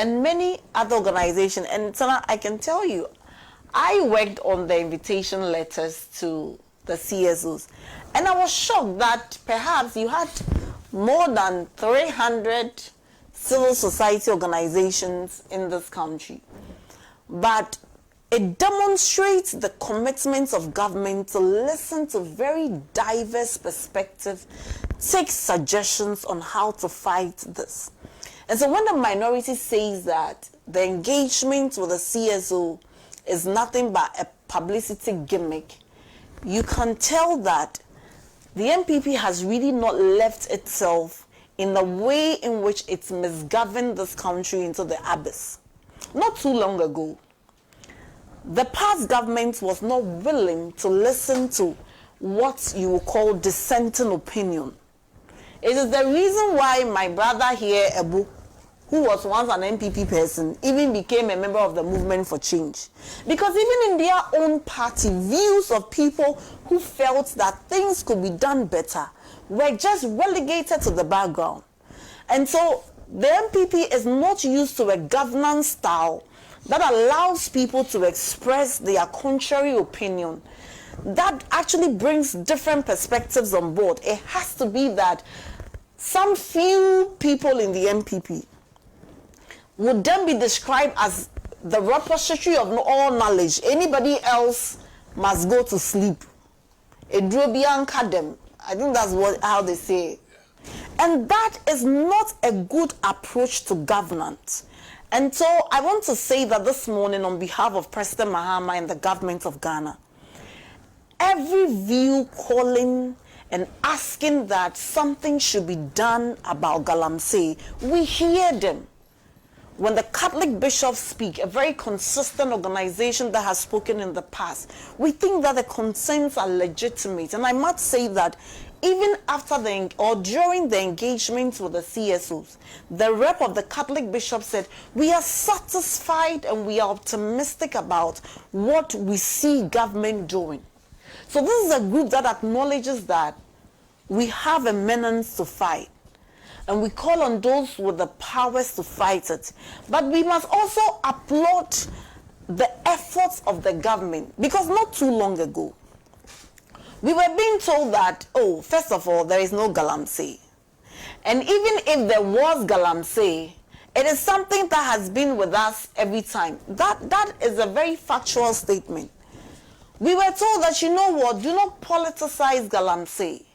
and many other organizations. And Sana, I can tell you, I worked on the invitation letters to the CSOs, and I was shocked that perhaps you had more than 300 civil society organizations in this country. But it demonstrates the commitment of government to listen to very diverse perspectives, take suggestions on how to fight this. And so when the minority says that the engagement with the CSO is nothing but a publicity gimmick, you can tell that the MPP has really not left itself in the way in which it's misgoverned this country into the abyss. Not too long ago, the past government was not willing to listen to what you would call dissenting opinion. It is the reason why my brother here, Ebu, who was once an MPP person, even became a member of the Movement for Change. Because even in their own party, views of people who felt that things could be done better were just relegated to the background. And so the MPP is not used to a governance style that allows people to express their contrary opinion. That actually brings different perspectives on board. It has to be that some few people in the MPP would then be described as the repository of all knowledge. Anybody else must go to sleep. I think that's how they say it. And that is not a good approach to governance. And so I want to say that this morning on behalf of President Mahama and the government of Ghana, every view calling and asking that something should be done about Galamsey, we hear them. When the Catholic bishops speak, a very consistent organization that has spoken in the past, we think that the concerns are legitimate. And I must say that even after during the engagement with the CSOs, the rep of the Catholic bishop said, we are satisfied and we are optimistic about what we see government doing. So this is a group that acknowledges that we have a menace to fight. And we call on those with the powers to fight it. But we must also applaud the efforts of the government. Because not too long ago, we were being told that, oh, first of all, there is no Galamsey. And even if there was Galamsey, it is something that has been with us every time. That is a very factual statement. We were told that, you know what, do not politicize Galamsey.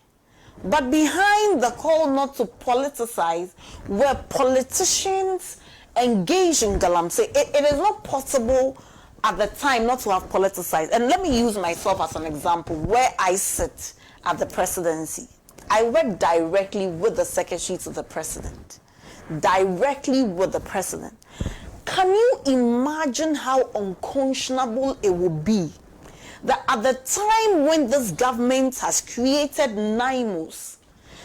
But behind the call not to politicize were politicians engaged in Galamsey. It is not possible at the time not to have politicized. And let me use myself as an example where I sit at the presidency. I work directly with the secretary to the president. Directly with the president. Can you imagine how unconscionable it would be that at the time when this government has created NIMOs,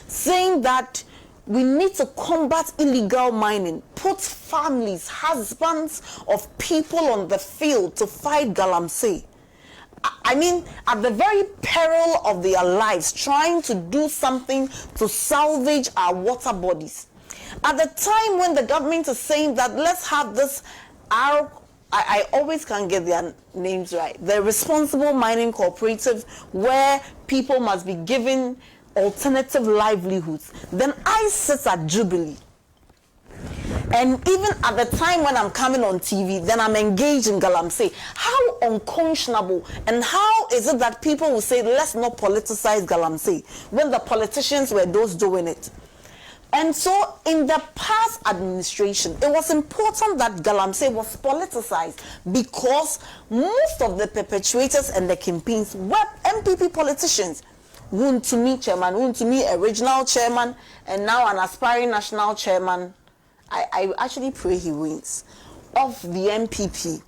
saying that we need to combat illegal mining, put families, husbands of people on the field to fight Galamsey. I mean, at the very peril of their lives, trying to do something to salvage our water bodies. At the time when the government is saying that let's have this, I always can't get their names right, the responsible mining cooperative where people must be given alternative livelihoods, then I sit at Jubilee. And even at the time when I'm coming on TV, then I'm engaged in Galamsey. How unconscionable, and how is it that people will say, let's not politicize Galamsey, when the politicians were those doing it? And so in the past administration, it was important that Galamsey was politicized because most of the perpetrators and the campaigns were MPP politicians. Wuntumi chairman, Wuntumi original chairman, and now an aspiring national chairman. I actually pray he wins. Of the MPP.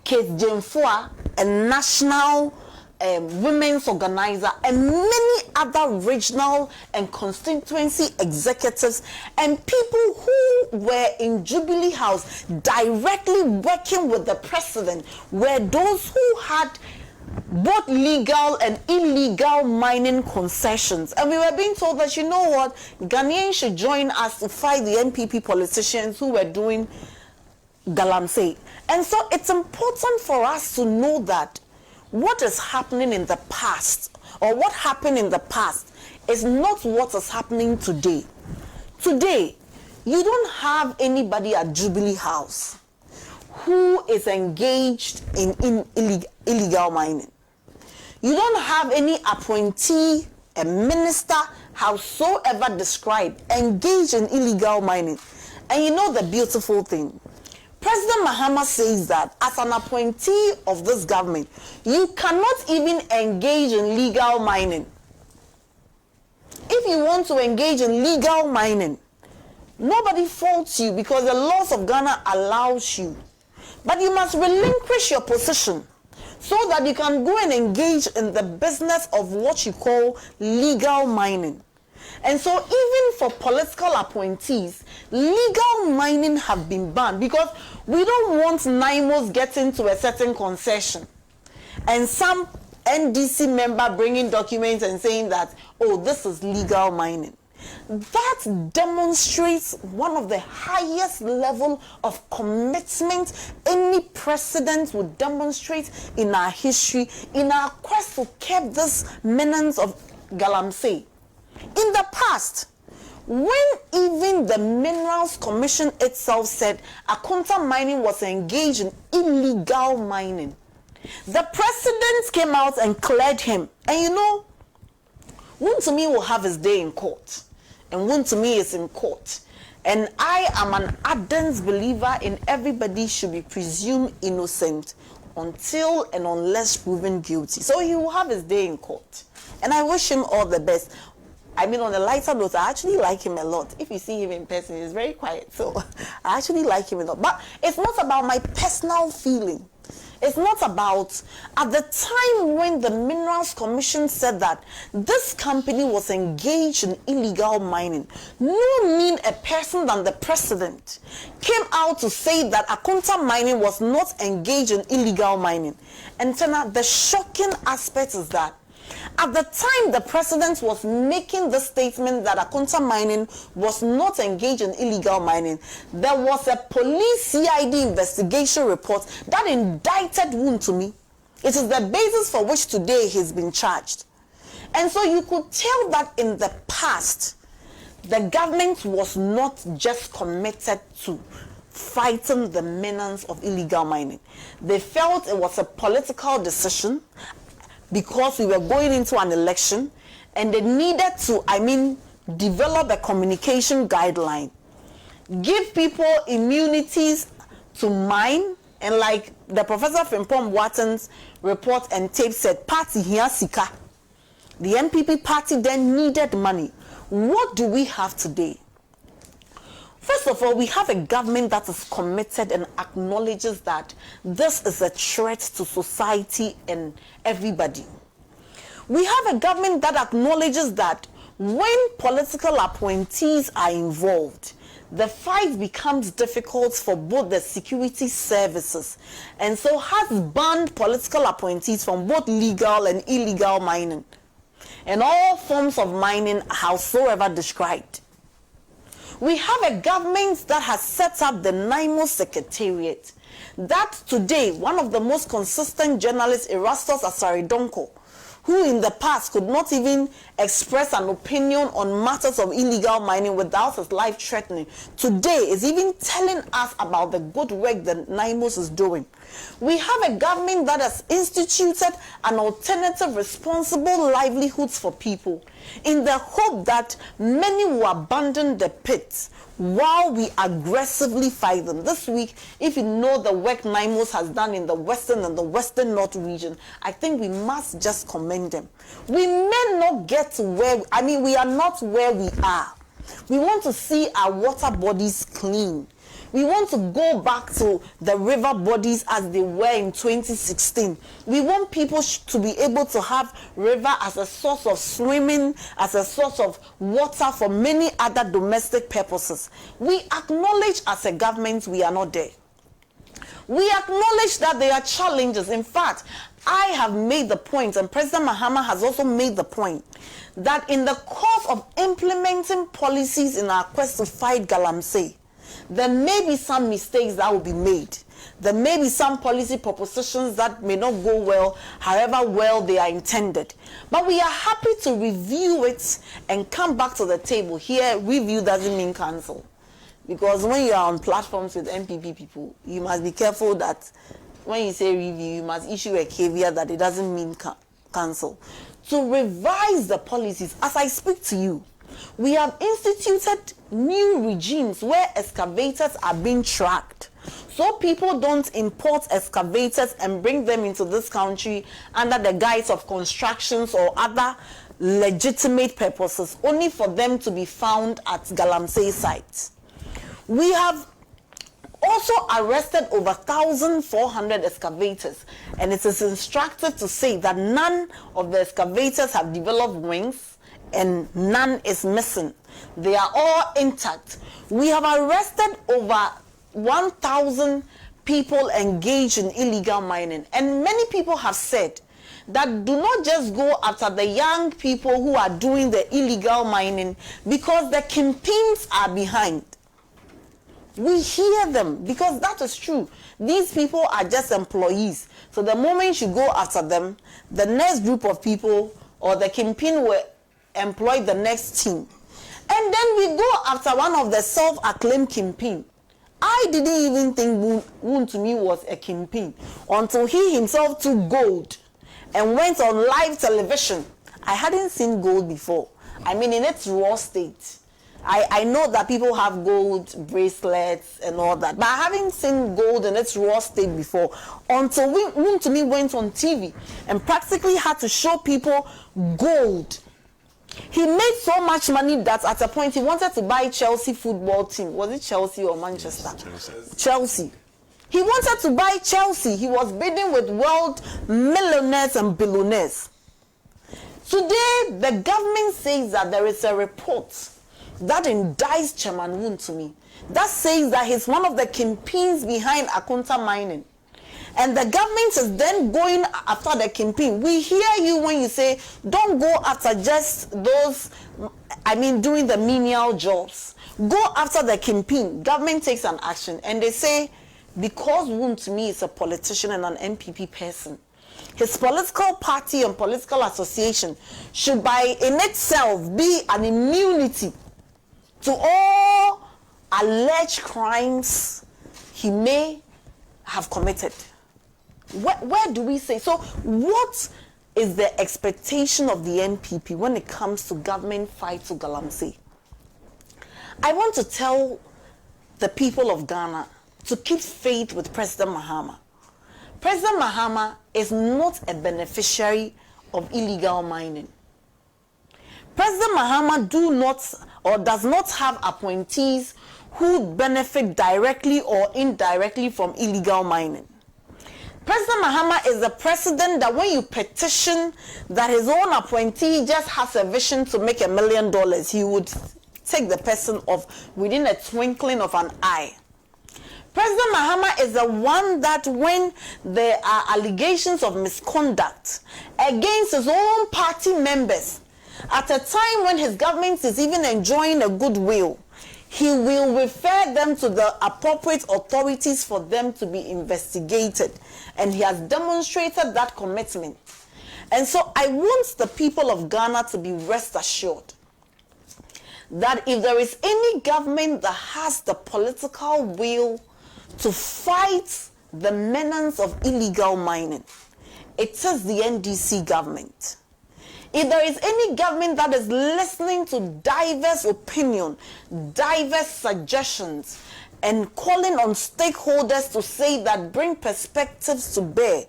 Kate Jemfua, a national women's organizer, and many other regional and constituency executives and people who were in Jubilee House directly working with the president were those who had both legal and illegal mining concessions. And we were being told that, you know what, Ghanaians should join us to fight the MPP politicians who were doing Galamsey. And so it's important for us to know that what is happening in the past, or what happened in the past, is not what is happening today. Today, you don't have anybody at Jubilee House who is engaged in illegal mining. You don't have any appointee, a minister, howsoever described, engaged in illegal mining. And you know the beautiful thing? President Mahama'S says that as an appointee of this government, you cannot even engage in legal mining. If you want to engage in legal mining, nobody faults you because the laws of Ghana allows you. But you must relinquish your position so that you can go and engage in the business of what you call legal mining. And so even for political appointees, legal mining have been banned because we don't want NIMOs getting to a certain concession and some NDC member bringing documents and saying that, oh, this is legal mining. That demonstrates one of the highest level of commitment any president would demonstrate in our history, in our quest to keep this menace of Galamsey. In the past, when even the Minerals Commission itself said Akunta Mining was engaged in illegal mining, the president came out and cleared him. And you know, Wuntumi will have his day in court. And Wuntumi is in court. And I am an ardent believer in everybody should be presumed innocent until and unless proven guilty. So he will have his day in court. And I wish him all the best. I mean, on a lighter note, I actually like him a lot. If you see him in person, he's very quiet. So I actually like him a lot. But it's not about my personal feeling. It's not about, at the time when the Minerals Commission said that this company was engaged in illegal mining, no mean a person than the president came out to say that Akunta Mining was not engaged in illegal mining. And Tana, the shocking aspect is that at the time the president was making the statement that Akunta Mining was not engaged in illegal mining, there was a police CID investigation report that indicted Wuntumi. It is the basis for which today he's been charged. And so you could tell that in the past, the government was not just committed to fighting the menace of illegal mining. They felt it was a political decision, because we were going into an election and they needed to, develop a communication guideline, give people immunities to mine, and like the Professor Frimpong Watten's report and tape said, party here sika. The MPP party then needed money. What do we have today? First of all, we have a government that is committed and acknowledges that this is a threat to society and everybody. We have a government that acknowledges that when political appointees are involved, the fight becomes difficult for both the security services, and so has banned political appointees from both legal and illegal mining and all forms of mining howsoever described. We have a government that has set up the NIMO Secretariat, that today one of the most consistent journalists, Erastus Asaridonko, who in the past could not even express an opinion on matters of illegal mining without his life threatening, today is even telling us about the good work that NIMOS is doing. We have a government that has instituted an alternative responsible livelihoods for people in the hope that many will abandon the pits while we aggressively fight them. This week, if you know the work NIMOS has done in the Western and the Western North region, I think we must just commend them. We may not get to where, we are not where we are. We want to see our water bodies clean. We want to go back to the river bodies as they were in 2016. We want people to be able to have river as a source of swimming, as a source of water for many other domestic purposes. We acknowledge as a government we are not there. We acknowledge that there are challenges. In fact, I have made the point, and President Mahama has also made the point, that in the course of implementing policies in our quest to fight Galamsey, there may be some mistakes that will be made. There may be some policy propositions that may not go well, however well they are intended. But we are happy to review it and come back to the table. Here, review doesn't mean cancel. Because when you are on platforms with MPP people, you must be careful that when you say review, you must issue a caveat that it doesn't mean cancel. To revise the policies, as I speak to you, we have instituted new regimes where excavators are being tracked. So people don't import excavators and bring them into this country under the guise of constructions or other legitimate purposes, only for them to be found at Galamsey sites. We have also arrested over 1,400 excavators, and it is instructive to say that none of the excavators have developed wings and none is missing. They are all intact. We have arrested over 1,000 people engaged in illegal mining, and many people have said that do not just go after the young people who are doing the illegal mining because the kingpins are behind. We hear them because that is true. These people are just employees. So the moment you go after them, the next group of people or the kingpin will employ the next team. And then we go after one of the self-acclaimed kingpin. I didn't even think Woon to me was a kingpin until he himself took gold and went on live television. I hadn't seen gold before. I mean, in its raw state. I know that people have gold bracelets and all that, but I haven't seen gold in its raw state before until Woon to me went on TV and practically had to show people gold. He made so much money that at a point he wanted to buy Chelsea football team. Was it Chelsea or Manchester? Chelsea. He wanted to buy Chelsea. He was bidding with world millionaires and billionaires. Today, the government says that there is a report that indicts Chairman Woon to me that says that he's one of the kingpins behind Akunta mining. And the government is then going after the kingpin. We hear you when you say, don't go after just those, doing the menial jobs. Go after the kingpin. Government takes an action. And they say, because Woon to me is a politician and an MPP person, his political party and political association should by in itself be an immunity to all alleged crimes he may have committed. Where do we say? So what is the expectation of the NPP when it comes to government fight to Galamsey? I want to tell the people of Ghana to keep faith with President Mahama. President Mahama is not a beneficiary of illegal mining. President Mahama does not have appointees who benefit directly or indirectly from illegal mining. President Mahama is the president that when you petition that his own appointee just has a vision to make $1 million, he would take the person off within a twinkling of an eye. President Mahama is the one that when there are allegations of misconduct against his own party members, at a time when his government is even enjoying a goodwill, he will refer them to the appropriate authorities for them to be investigated. And he has demonstrated that commitment. And so I want the people of Ghana to be rest assured that if there is any government that has the political will to fight the menace of illegal mining, it is the NDC government. If there is any government that is listening to diverse opinion, diverse suggestions, and calling on stakeholders to say that bring perspectives to bear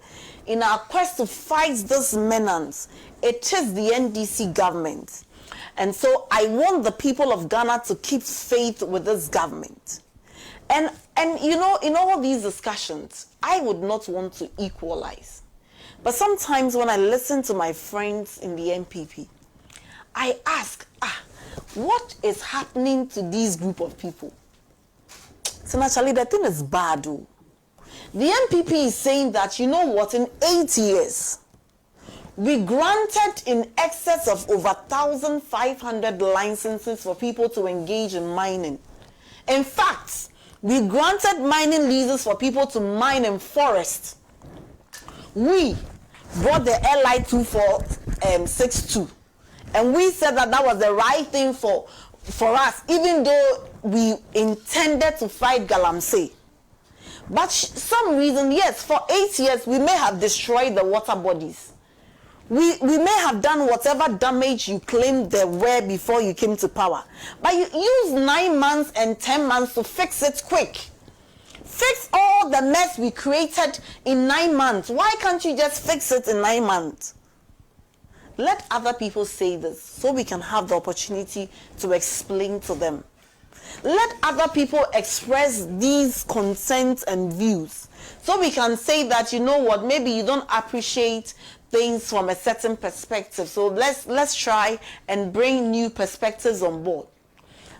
in our quest to fight this menace, it is the NDC government. And so I want the people of Ghana to keep faith with this government. And you know, in all these discussions, I would not want to equalize. But sometimes when I listen to my friends in the NPP, I ask, what is happening to these group of people? So naturally, the thing is bad. The NPP is saying that, you know what, in 8 years, we granted in excess of over 1,500 licenses for people to engage in mining. In fact, we granted mining leases for people to mine in forest. We brought the LI 2462, and we said that that was the right thing for us, even though we intended to fight Galamsey. But some reason, yes, for 8 years, we may have destroyed the water bodies. We may have done whatever damage you claimed there were before you came to power. But you used 9 months and 10 months to fix it quick. Fix all the mess we created in 9 months. Why can't you just fix it in 9 months? Let other people say this so we can have the opportunity to explain to them. Let other people express these concerns and views so we can say that, you know what, maybe you don't appreciate things from a certain perspective. So let's try and bring new perspectives on board.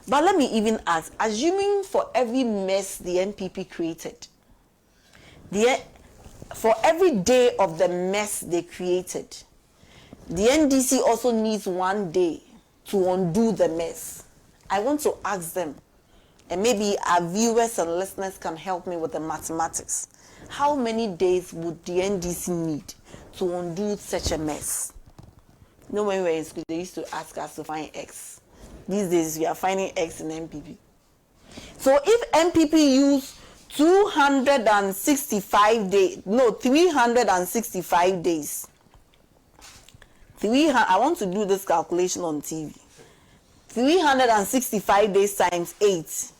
But let me even ask, assuming for every mess the NPP created, for every day of the mess they created, the NDC also needs 1 day to undo the mess. I want to ask them, and maybe our viewers and listeners can help me with the mathematics. How many days would the NDC need to undo such a mess? You know, when we were in school, they used to ask us to find X. These days, we are finding X in NPP. So if NPP use 365 days. I want to do this calculation on TV. 365 days times 8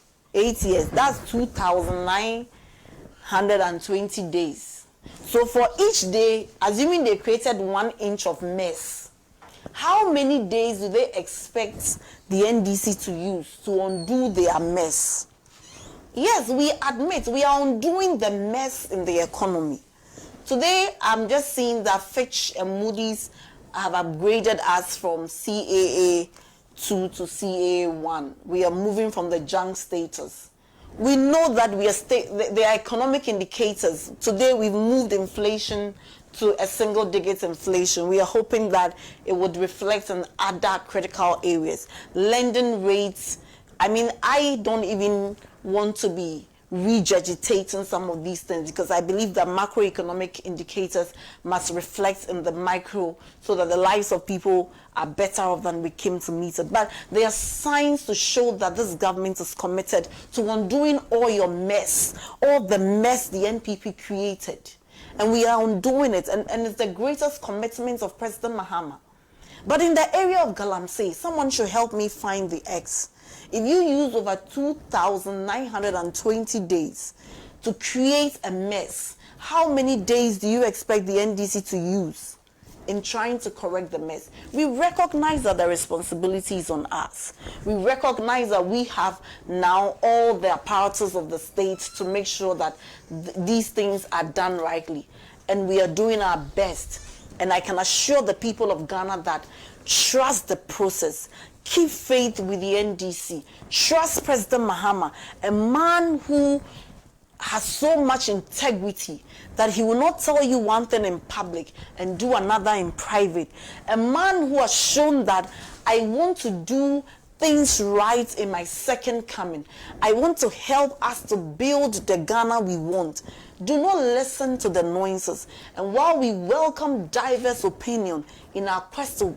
years, that's 2,920 days. So for each day, assuming they created 1 inch of mess, how many days do they expect the NDC to use to undo their mess? Yes, we admit we are undoing the mess in the economy. Today, I'm just seeing that Fitch and Moody's have upgraded us from CAA 2 to CAA 1. We are moving from the junk status. We know that there are economic indicators. Today, we've moved inflation to a single-digit inflation. We are hoping that it would reflect on other critical areas. Lending rates, I mean, I don't even want to be regurgitating some of these things because I believe that macroeconomic indicators must reflect in the micro so that the lives of people are better off than we came to meet it. But there are signs to show that this government is committed to undoing all your mess, all the mess the NPP created. And we are undoing it, and it's the greatest commitment of President Mahama. But in the area of Galamsey, someone should help me find the X. If you use over 2,920 days to create a mess, how many days do you expect the NDC to use in trying to correct the mess? We recognize that the responsibility is on us. We recognize that we have now all the apparatus of the state to make sure that these things are done rightly. And we are doing our best. And I can assure the people of Ghana that trust the process. Keep faith with the NDC. Trust President Mahama, a man who has so much integrity that he will not tell you one thing in public and do another in private. A man who has shown that I want to do things right in my second coming. I want to help us to build the Ghana we want. Do not listen to the noises. And while we welcome diverse opinion in our quest to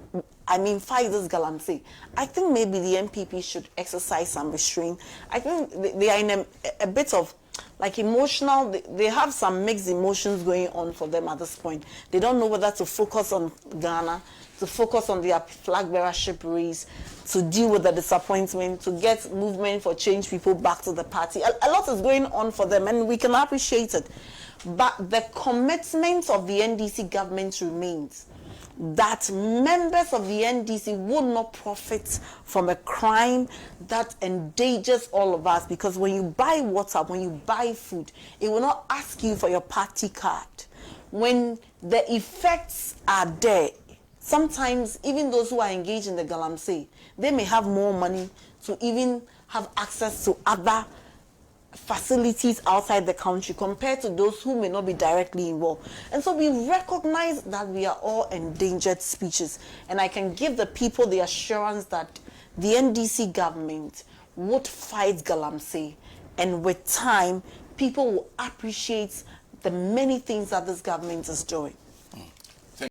fight this Galamsey, I think maybe the NPP should exercise some restraint. I think they are in a bit of like emotional, they have some mixed emotions going on for them at this point. They don't know whether to focus on Ghana, to focus on their flag bearership race, to deal with the disappointment, to get movement for change people back to the party. A lot is going on for them, and we can appreciate it. But the commitment of the NDC government remains that members of the NDC will not profit from a crime that endangers all of us, because when you buy water, when you buy food, it will not ask you for your party card. When the effects are there, sometimes even those who are engaged in the Galamsey, they may have more money to even have access to other facilities outside the country compared to those who may not be directly involved. And so we recognize that we are all endangered species. And I can give the people the assurance that the NDC government would fight Galamsey. And with time, people will appreciate the many things that this government is doing.